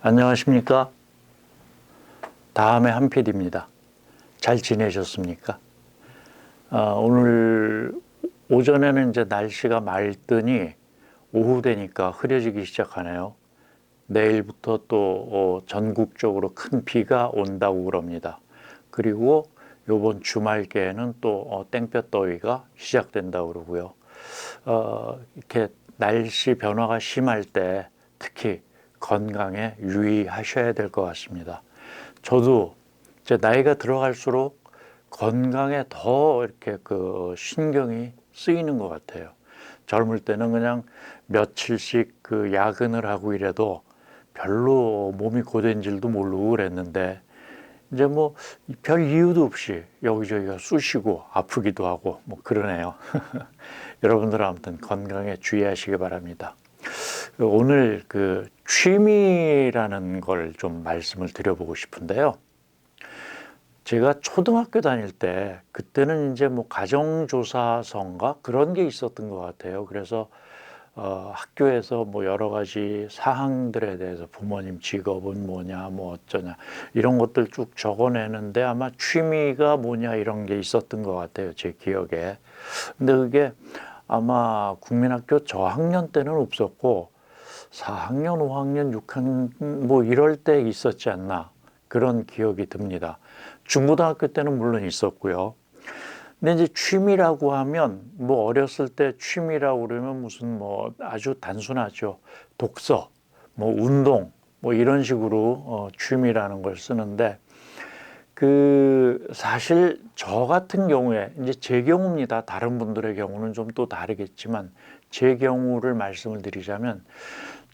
안녕하십니까? 다음에 한필입니다. 잘 지내셨습니까? 오늘 오전에는 이제 날씨가 맑더니 오후 되니까 흐려지기 시작하네요. 내일부터 또 전국적으로 큰 비가 온다고 그럽니다. 그리고 요번 주말께에는 또 땡볕더위가 시작된다고 그러고요. 이렇게 날씨 변화가 심할 때 특히 건강에 유의하셔야 될 것 같습니다. 저도 제 나이가 들어갈수록 건강에 더 이렇게 신경이 쓰이는 것 같아요. 젊을 때는 그냥 며칠씩 야근을 하고 이래도 별로 몸이 고된줄도 모르고 그랬는데 이제 뭐 별 이유도 없이 여기저기가 쑤시고 아프기도 하고 뭐 그러네요. 여러분들 아무튼 건강에 주의하시기 바랍니다. 오늘 취미라는 걸 좀 말씀을 드려보고 싶은데요. 제가 초등학교 다닐 때 그때는 이제 뭐 가정조사서인가 그런 게 있었던 것 같아요. 그래서 학교에서 뭐 여러 가지 사항들에 대해서 부모님 직업은 뭐냐 뭐 어쩌냐 이런 것들 쭉 적어내는데 아마 취미가 뭐냐 이런 게 있었던 것 같아요. 제 기억에. 근데 그게 아마 국민학교 저학년 때는 없었고 4학년, 5학년, 6학년 뭐 이럴 때 있었지 않나 그런 기억이 듭니다. 중고등학교 때는 물론 있었고요. 근데 이제 취미라고 하면 뭐 어렸을 때 취미라고 그러면 무슨 뭐 아주 단순하죠. 독서, 뭐 운동, 뭐 이런 식으로 취미라는 걸 쓰는데 사실 저 같은 경우에 이제 제 경우입니다. 다른 분들의 경우는 좀 또 다르겠지만 제 경우를 말씀을 드리자면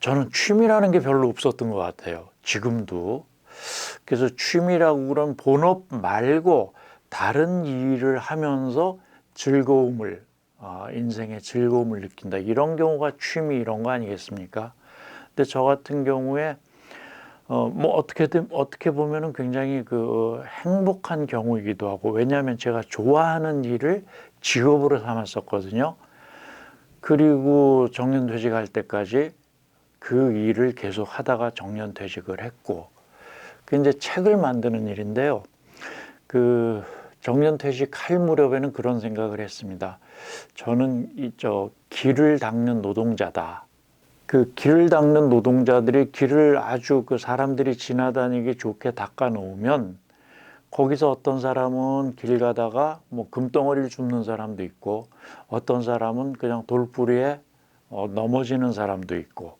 저는 취미라는 게 별로 없었던 것 같아요. 지금도. 그래서 취미라고 그런 본업 말고 다른 일을 하면서 즐거움을, 인생의 즐거움을 느낀다. 이런 경우가 취미 이런 거 아니겠습니까? 근데 저 같은 경우에 뭐 어떻게 보면은 굉장히 행복한 경우이기도 하고 왜냐하면 제가 좋아하는 일을 직업으로 삼았었거든요. 그리고 정년퇴직할 때까지 그 일을 계속 하다가 정년퇴직을 했고 그 이제 책을 만드는 일인데요. 정년퇴직할 무렵에는 그런 생각을 했습니다. 저는 길을 닦는 노동자다. 길을 닦는 노동자들이 길을 아주 사람들이 지나다니기 좋게 닦아 놓으면 거기서 어떤 사람은 길 가다가 뭐 금덩어리를 줍는 사람도 있고 어떤 사람은 그냥 돌부리에 넘어지는 사람도 있고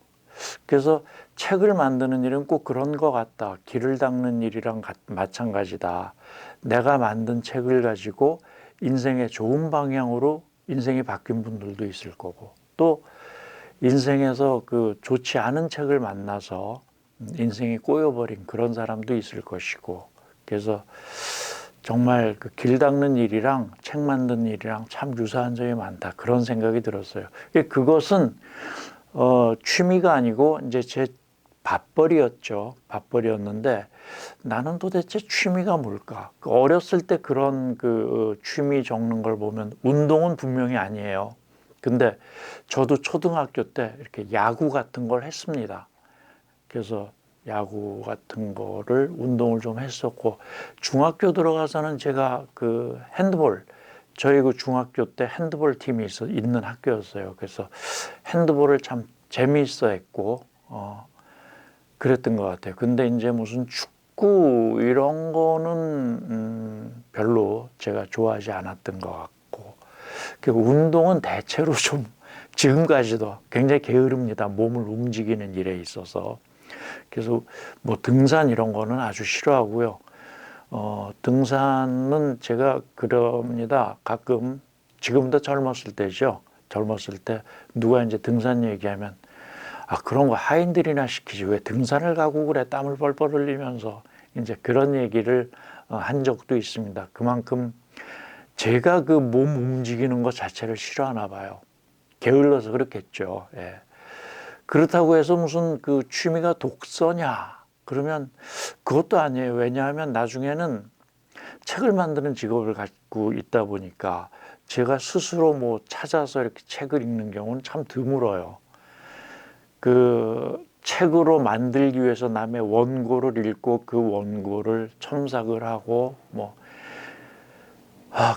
그래서 책을 만드는 일은 꼭 그런 것 같다. 길을 닦는 일이랑 마찬가지다. 내가 만든 책을 가지고 인생의 좋은 방향으로 인생이 바뀐 분들도 있을 거고 또 인생에서 좋지 않은 책을 만나서 인생이 꼬여버린 그런 사람도 있을 것이고 그래서 정말 길 닦는 일이랑 책 만드는 일이랑 참 유사한 점이 많다. 그런 생각이 들었어요. 그것은 취미가 아니고 이제 제 밥벌이였죠. 밥벌이였는데 나는 도대체 취미가 뭘까? 어렸을 때 그런 취미 적는 걸 보면 운동은 분명히 아니에요. 근데 저도 초등학교 때 이렇게 야구 같은 걸 했습니다. 그래서 야구 같은 거를 운동을 좀 했었고 중학교 들어가서는 제가 핸드볼 저희 중학교 때 핸드볼 팀이 있는 학교였어요. 그래서 핸드볼을 참 재미있어 했고 그랬던 것 같아요. 근데 이제 무슨 축구 이런 거는 별로 제가 좋아하지 않았던 것 같고 운동은 대체로 좀 지금까지도 굉장히 게으릅니다. 몸을 움직이는 일에 있어서. 그래서 뭐 등산 이런 거는 아주 싫어하고요. 등산은 제가 그럽니다. 가끔 지금도 젊었을 때죠. 젊었을 때 누가 이제 등산 얘기하면 그런 거 하인들이나 시키지 왜 등산을 가고 그래 땀을 뻘뻘 흘리면서 이제 그런 얘기를 한 적도 있습니다. 그만큼 제가 몸 움직이는 것 자체를 싫어하나 봐요. 게을러서 그렇겠죠. 예. 그렇다고 해서 무슨 취미가 독서냐? 그러면 그것도 아니에요. 왜냐하면 나중에는 책을 만드는 직업을 갖고 있다 보니까 제가 스스로 뭐 찾아서 이렇게 책을 읽는 경우는 참 드물어요. 책으로 만들기 위해서 남의 원고를 읽고 그 원고를 첨삭을 하고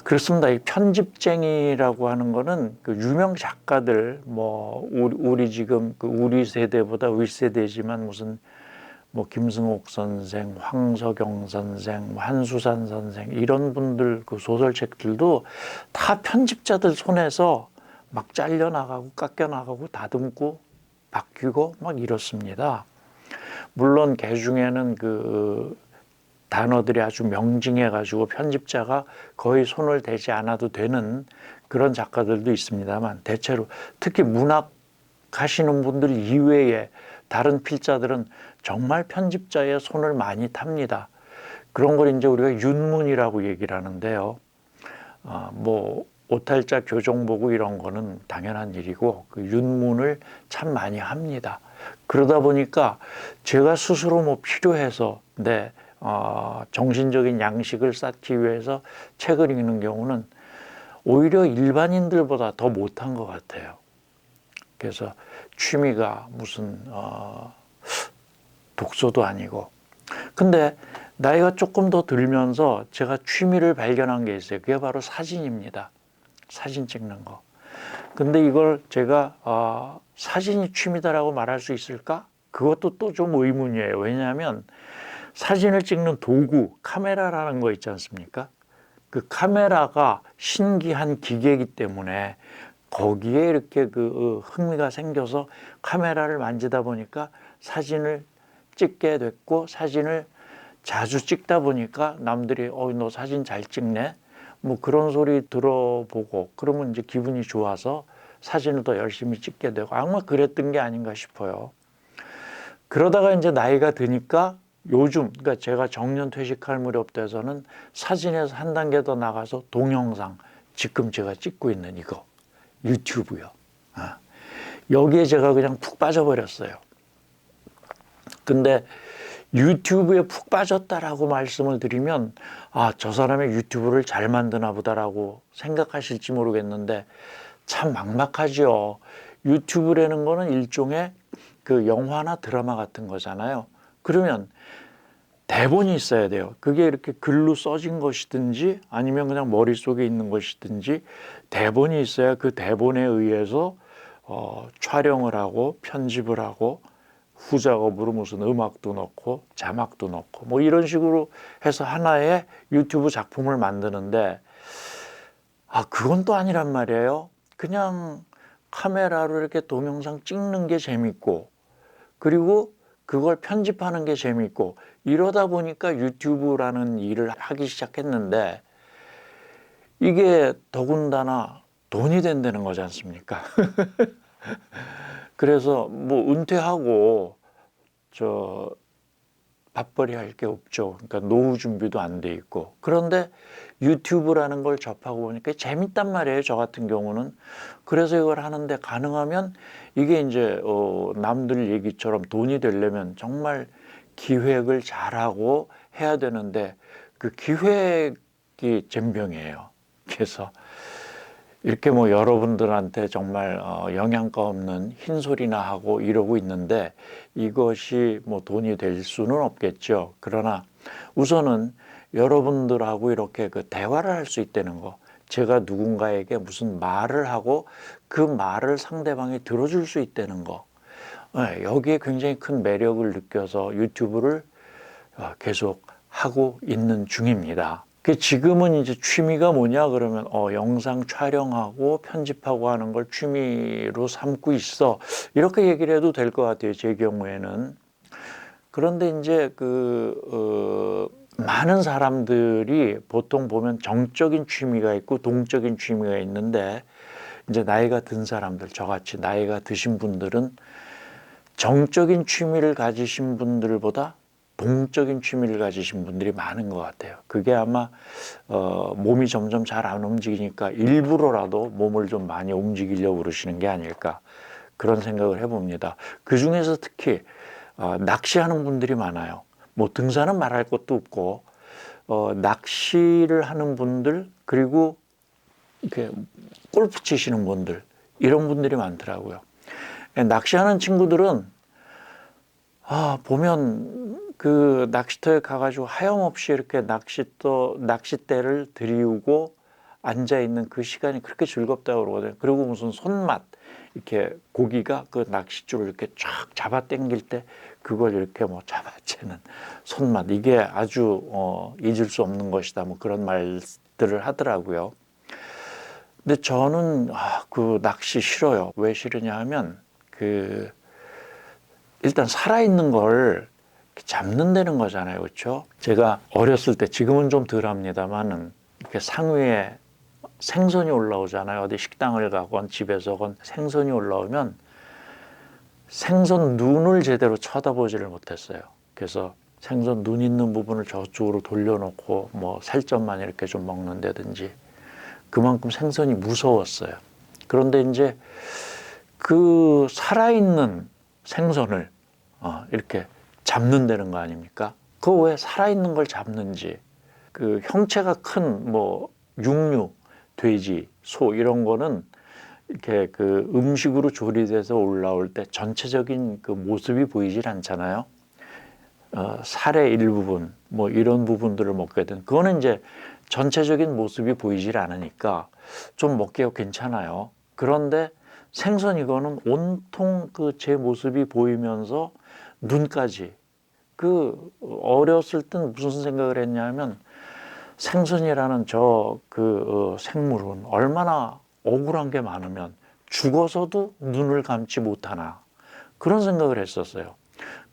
그렇습니다. 이 편집쟁이라고 하는 거는 그 유명 작가들 우리 지금 그 우리 세대보다 윗세대지만 무슨 김승옥 선생, 황석영 선생, 한수산 선생 이런 분들 그 소설책들도 다 편집자들 손에서 막 잘려나가고 깎여나가고 다듬고 바뀌고 막 이렇습니다. 물론 그 중에는 그 단어들이 아주 명징해가지고 편집자가 거의 손을 대지 않아도 되는 그런 작가들도 있습니다만 대체로 특히 문학 하시는 분들 이외에 다른 필자들은 정말 편집자의 손을 많이 탑니다. 그런 걸 이제 우리가 윤문이라고 얘기를 하는데요. 오탈자 교정 보고 이런 거는 당연한 일이고 그 윤문을 참 많이 합니다. 그러다 보니까 제가 스스로 필요해서 정신적인 양식을 쌓기 위해서 책을 읽는 경우는 오히려 일반인들보다 더 못한 것 같아요. 그래서 취미가 무슨 독서도 아니고. 근데 나이가 조금 더 들면서 제가 취미를 발견한 게 있어요. 그게 바로 사진입니다. 사진 찍는 거. 근데 이걸 제가 사진이 취미다라고 말할 수 있을까? 그것도 또 좀 의문이에요. 왜냐하면 사진을 찍는 도구, 카메라라는 거 있지 않습니까? 그 카메라가 신기한 기계이기 때문에 거기에 이렇게 그 흥미가 생겨서 카메라를 만지다 보니까 사진을 찍게 됐고 사진을 자주 찍다 보니까 남들이 너 사진 잘 찍네? 그런 소리 들어보고 그러면 이제 기분이 좋아서 사진을 더 열심히 찍게 되고 아마 그랬던 게 아닌가 싶어요. 그러다가 이제 나이가 드니까 요즘 그러니까 제가 정년 퇴직할 무렵 돼서는 사진에서 한 단계 더 나가서 동영상 지금 제가 찍고 있는 이거 유튜브요. 여기에 제가 그냥 푹 빠져버렸어요. 근데 유튜브에 푹 빠졌다라고 말씀을 드리면 저 사람이 유튜브를 잘 만드나 보다라고 생각하실지 모르겠는데 참 막막하죠. 유튜브라는 거는 일종의 그 영화나 드라마 같은 거잖아요. 그러면 대본이 있어야 돼요. 그게 이렇게 글로 써진 것이든지 아니면 그냥 머릿속에 있는 것이든지 대본이 있어야 그 대본에 의해서 촬영을 하고 편집을 하고 후작업으로 무슨 음악도 넣고 자막도 넣고 이런 식으로 해서 하나의 유튜브 작품을 만드는데 그건 또 아니란 말이에요. 그냥 카메라로 이렇게 동영상 찍는 게 재밌고 그리고 그걸 편집하는 게 재밌고 이러다 보니까 유튜브라는 일을 하기 시작했는데 이게 더군다나 돈이 된다는 거지 않습니까? 그래서 은퇴하고 밥벌이 할 게 없죠. 그러니까 노후 준비도 안 돼 있고. 그런데 유튜브라는 걸 접하고 보니까 재밌단 말이에요. 저 같은 경우는. 그래서 이걸 하는데 가능하면 이게 이제 남들 얘기처럼 돈이 되려면 정말 기획을 잘하고 해야 되는데 그 기획이 젬병이에요. 그래서 이렇게 여러분들한테 정말 영양가 없는 흰소리나 하고 이러고 있는데 이것이 돈이 될 수는 없겠죠. 그러나 우선은 여러분들하고 이렇게 그 대화를 할 수 있다는 거, 제가 누군가에게 무슨 말을 하고 그 말을 상대방이 들어줄 수 있다는 거, 여기에 굉장히 큰 매력을 느껴서 유튜브를 계속 하고 있는 중입니다. 지금은 이제 취미가 뭐냐 그러면 영상 촬영하고 편집하고 하는 걸 취미로 삼고 있어 이렇게 얘기를 해도 될 것 같아요. 제 경우에는. 그런데 이제 많은 사람들이 보통 보면 정적인 취미가 있고 동적인 취미가 있는데 이제 나이가 든 사람들 저같이 나이가 드신 분들은 정적인 취미를 가지신 분들보다 동적인 취미를 가지신 분들이 많은 것 같아요. 그게 아마 몸이 점점 잘 안 움직이니까 일부러라도 몸을 좀 많이 움직이려고 그러시는 게 아닐까 그런 생각을 해봅니다. 그 중에서 특히 낚시하는 분들이 많아요. 등산은 말할 것도 없고 낚시를 하는 분들 그리고 이렇게 골프 치시는 분들 이런 분들이 많더라고요. 낚시하는 친구들은 보면 그 낚시터에 가가지고 하염없이 이렇게 낚싯대를 들이우고 앉아 있는 그 시간이 그렇게 즐겁다고 그러거든요. 그리고 무슨 손맛, 이렇게 고기가 그 낚싯줄을 이렇게 쫙 잡아 당길 때 그걸 이렇게 뭐 잡아채는 손맛, 이게 아주 잊을 수 없는 것이다, 뭐 그런 말들을 하더라고요. 근데 저는 그 낚시 싫어요. 왜 싫으냐 하면 그 일단 살아있는 걸 잡는다는 거잖아요, 그렇죠? 제가 어렸을 때, 지금은 좀 덜합니다만은, 이렇게 상위에 생선이 올라오잖아요. 어디 식당을 가건 집에서건 생선이 올라오면 생선 눈을 제대로 쳐다보지를 못했어요. 그래서 생선 눈 있는 부분을 저쪽으로 돌려놓고 뭐 살점만 이렇게 좀 먹는다든지, 그만큼 생선이 무서웠어요. 그런데 이제 그 살아있는 생선을 이렇게 잡는다는 거 아닙니까? 그 왜 살아있는 걸 잡는지, 그 형체가 큰 뭐 육류, 돼지, 소 이런 거는 이렇게 그 음식으로 조리돼서 올라올 때 전체적인 그 모습이 보이질 않잖아요. 살의 일부분 뭐 이런 부분들을 먹게 된, 그거는 이제 전체적인 모습이 보이질 않으니까 좀 먹기가 괜찮아요. 그런데 생선 이거는 온통 그 제 모습이 보이면서 눈까지, 그 어렸을 땐 무슨 생각을 했냐면, 생선이라는 생물은 얼마나 억울한 게 많으면 죽어서도 눈을 감지 못하나, 그런 생각을 했었어요.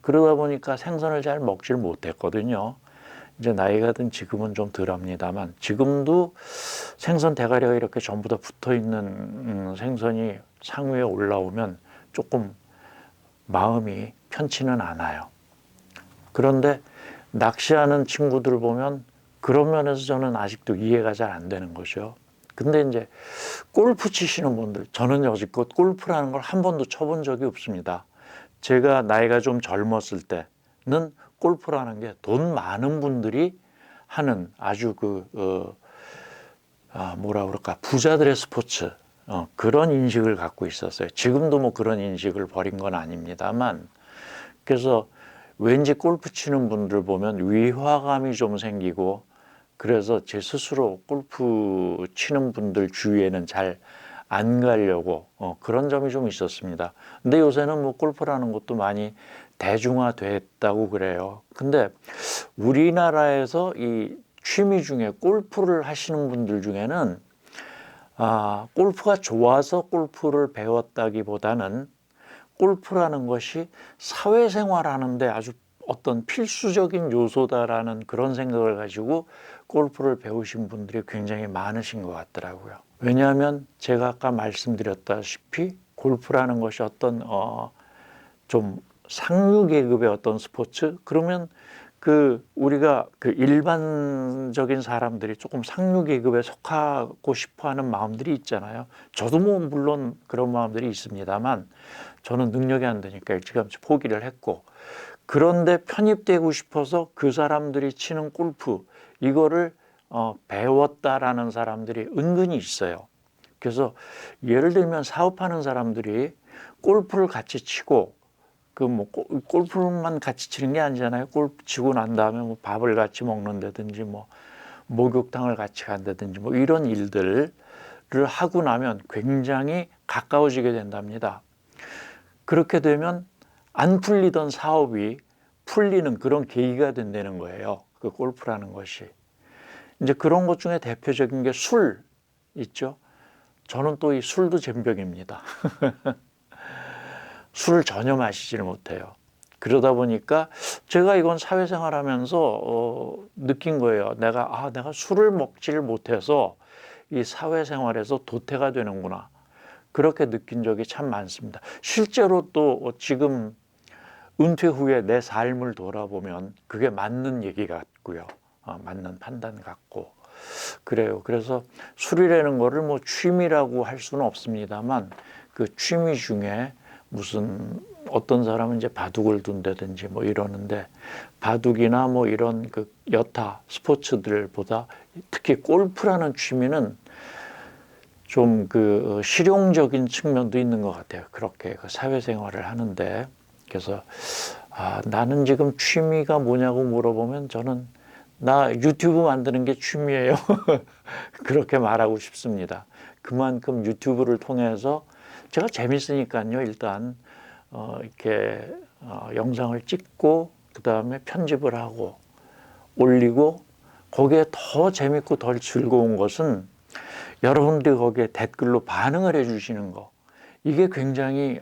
그러다 보니까 생선을 잘 먹질 못했거든요. 이제 나이가 든 지금은 좀 덜합니다만, 지금도 생선 대가리가 이렇게 전부 다 붙어 있는 생선이 상위에 올라오면 조금 마음이 편치는 않아요. 그런데 낚시하는 친구들 보면 그런 면에서 저는 아직도 이해가 잘 안 되는 거죠. 근데 이제 골프 치시는 분들, 저는 여지껏 골프라는 걸 한 번도 쳐본 적이 없습니다. 제가 나이가 좀 젊었을 때는 골프라는 게 돈 많은 분들이 하는 아주 뭐라 그럴까, 부자들의 스포츠, 그런 인식을 갖고 있었어요. 지금도 뭐 그런 인식을 버린 건 아닙니다만, 그래서 왠지 골프 치는 분들 보면 위화감이 좀 생기고, 그래서 제 스스로 골프 치는 분들 주위에는 잘 안 가려고 그런 점이 좀 있었습니다. 근데 요새는 뭐 골프라는 것도 많이 대중화됐다고 그래요. 근데 우리나라에서 이 취미 중에 골프를 하시는 분들 중에는 골프가 좋아서 골프를 배웠다기보다는 골프라는 것이 사회생활하는데 아주 어떤 필수적인 요소다라는 그런 생각을 가지고 골프를 배우신 분들이 굉장히 많으신 것 같더라고요. 왜냐하면 제가 아까 말씀드렸다시피 골프라는 것이 어떤 좀 상류 계급의 어떤 스포츠, 그러면 우리가 그 일반적인 사람들이 조금 상류 계급에 속하고 싶어하는 마음들이 있잖아요. 저도 뭐 물론 그런 마음들이 있습니다만, 저는 능력이 안 되니까 일찌감치 포기를 했고, 그런데 편입되고 싶어서 그 사람들이 치는 골프 이거를 배웠다라는 사람들이 은근히 있어요. 그래서 예를 들면 사업하는 사람들이 골프를 같이 치고, 골프만 같이 치는 게 아니잖아요. 골프 치고 난 다음에 뭐 밥을 같이 먹는다든지, 뭐 목욕탕을 같이 간다든지, 뭐 이런 일들을 하고 나면 굉장히 가까워지게 된답니다. 그렇게 되면 안 풀리던 사업이 풀리는 그런 계기가 된다는 거예요. 그 골프라는 것이. 이제 그런 것 중에 대표적인 게 술 있죠. 저는 또 이 술도 젬병입니다. 술을 전혀 마시지를 못해요. 그러다 보니까 제가 이건 사회생활 하면서 느낀 거예요. 내가 술을 먹지를 못해서 이 사회생활에서 도태가 되는구나. 그렇게 느낀 적이 참 많습니다. 실제로 또 지금 은퇴 후에 내 삶을 돌아보면 그게 맞는 얘기 같고요. 맞는 판단 같고 그래요. 그래서 술이라는 거를 뭐 취미라고 할 수는 없습니다만, 그 취미 중에 무슨 어떤 사람은 이제 바둑을 둔다든지 뭐 이러는데, 바둑이나 뭐 이런 그 여타 스포츠들보다 특히 골프라는 취미는 좀 실용적인 측면도 있는 것 같아요. 그렇게 그 사회생활을 하는데. 그래서 나는 지금 취미가 뭐냐고 물어보면 저는 나 유튜브 만드는 게 취미예요. 그렇게 말하고 싶습니다. 그만큼 유튜브를 통해서 제가 재밌으니까요. 일단 이렇게 영상을 찍고 그 다음에 편집을 하고 올리고 거기에 더 재밌고 덜 즐거운 것은 여러분들이 거기에 댓글로 반응을 해주시는 거 이게 굉장히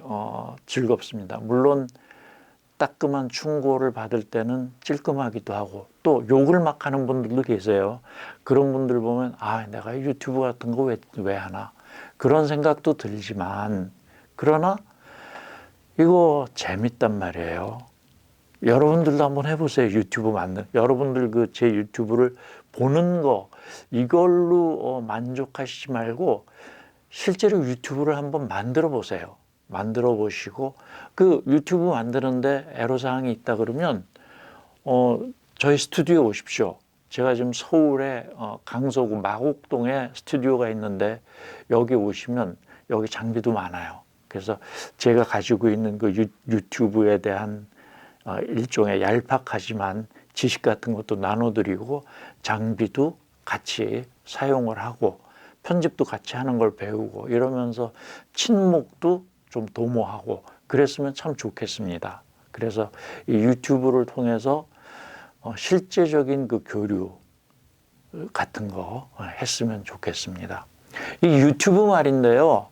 즐겁습니다. 물론 따끔한 충고를 받을 때는 찔끔하기도 하고 또 욕을 막 하는 분들도 계세요. 그런 분들 보면 내가 유튜브 같은 거 왜 하나 그런 생각도 들지만 그러나 이거 재밌단 말이에요. 여러분들도 한번 해보세요. 유튜브 여러분들 그 제 유튜브를 보는 거 이걸로 만족하시지 말고 실제로 유튜브를 한번 만들어 보세요. 만들어 보시고 그 유튜브 만드는데 애로사항이 있다 그러면 저희 스튜디오 오십시오. 제가 지금 서울에 강서구 마곡동에 스튜디오가 있는데 여기 오시면 여기 장비도 많아요. 그래서 제가 가지고 있는 그 유튜브에 대한 일종의 얄팍하지만 지식 같은 것도 나눠드리고 장비도 같이 사용을 하고 편집도 같이 하는 걸 배우고 이러면서 친목도 좀 도모하고 그랬으면 참 좋겠습니다. 그래서 이 유튜브를 통해서 실제적인 그 교류 같은 거 했으면 좋겠습니다. 이 유튜브 말인데요.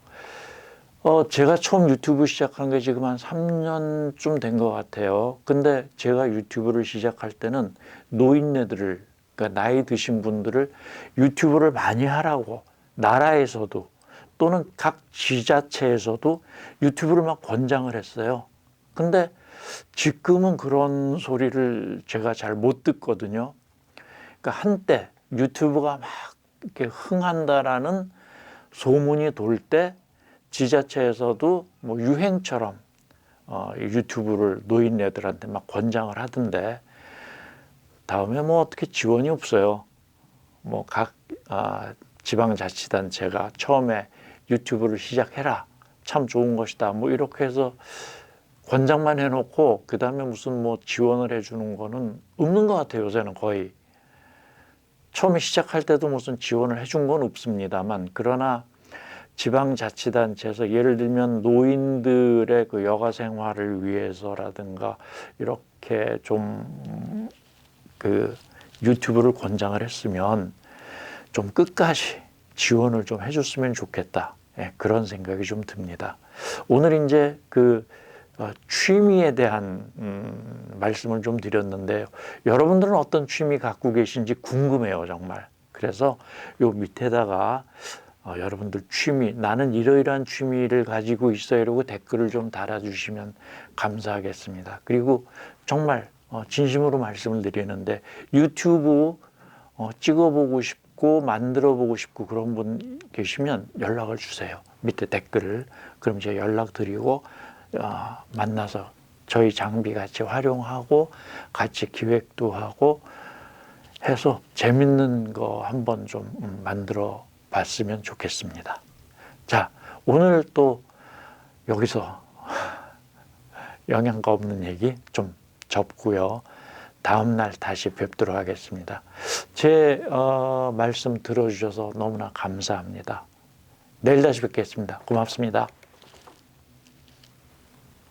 제가 처음 유튜브 시작한 게 지금 한 3년쯤 된 것 같아요. 근데 제가 유튜브를 시작할 때는 노인네들을, 그러니까 나이 드신 분들을 유튜브를 많이 하라고 나라에서도 또는 각 지자체에서도 유튜브를 막 권장을 했어요. 근데 지금은 그런 소리를 제가 잘 못 듣거든요. 그러니까 한때 유튜브가 막 이렇게 흥한다라는 소문이 돌 때 지자체에서도 뭐 유행처럼 유튜브를 노인네들한테 막 권장을 하던데 다음에 뭐 어떻게 지원이 없어요. 뭐 각 지방자치단체가 처음에 유튜브를 시작해라. 참 좋은 것이다. 뭐 이렇게 해서 권장만 해놓고 그 다음에 무슨 뭐 지원을 해주는 거는 없는 것 같아요. 요새는 거의. 처음에 시작할 때도 무슨 지원을 해준 건 없습니다만 그러나 지방자치단체에서 예를 들면 노인들의 그 여가 생활을 위해서라든가 이렇게 좀 그 유튜브를 권장을 했으면 좀 끝까지 지원을 좀 해줬으면 좋겠다. 그런 생각이 좀 듭니다. 오늘 이제 그 취미에 대한 말씀을 좀 드렸는데 여러분들은 어떤 취미 갖고 계신지 궁금해요, 정말. 그래서 요 밑에다가 여러분들 취미, 나는 이러이러한 취미를 가지고 있어요. 이러고 댓글을 좀 달아주시면 감사하겠습니다. 그리고 정말 진심으로 말씀을 드리는데 유튜브 찍어보고 싶고 만들어보고 싶고 그런 분 계시면 연락을 주세요. 밑에 댓글을. 그럼 제가 연락드리고 만나서 저희 장비 같이 활용하고 같이 기획도 하고 해서 재밌는 거 한번 좀 만들어 봤으면 좋겠습니다. 자, 오늘 또 여기서 영양가 없는 얘기 좀 접고요. 다음 날 다시 뵙도록 하겠습니다. 제 말씀 들어주셔서 너무나 감사합니다. 내일 다시 뵙겠습니다. 고맙습니다.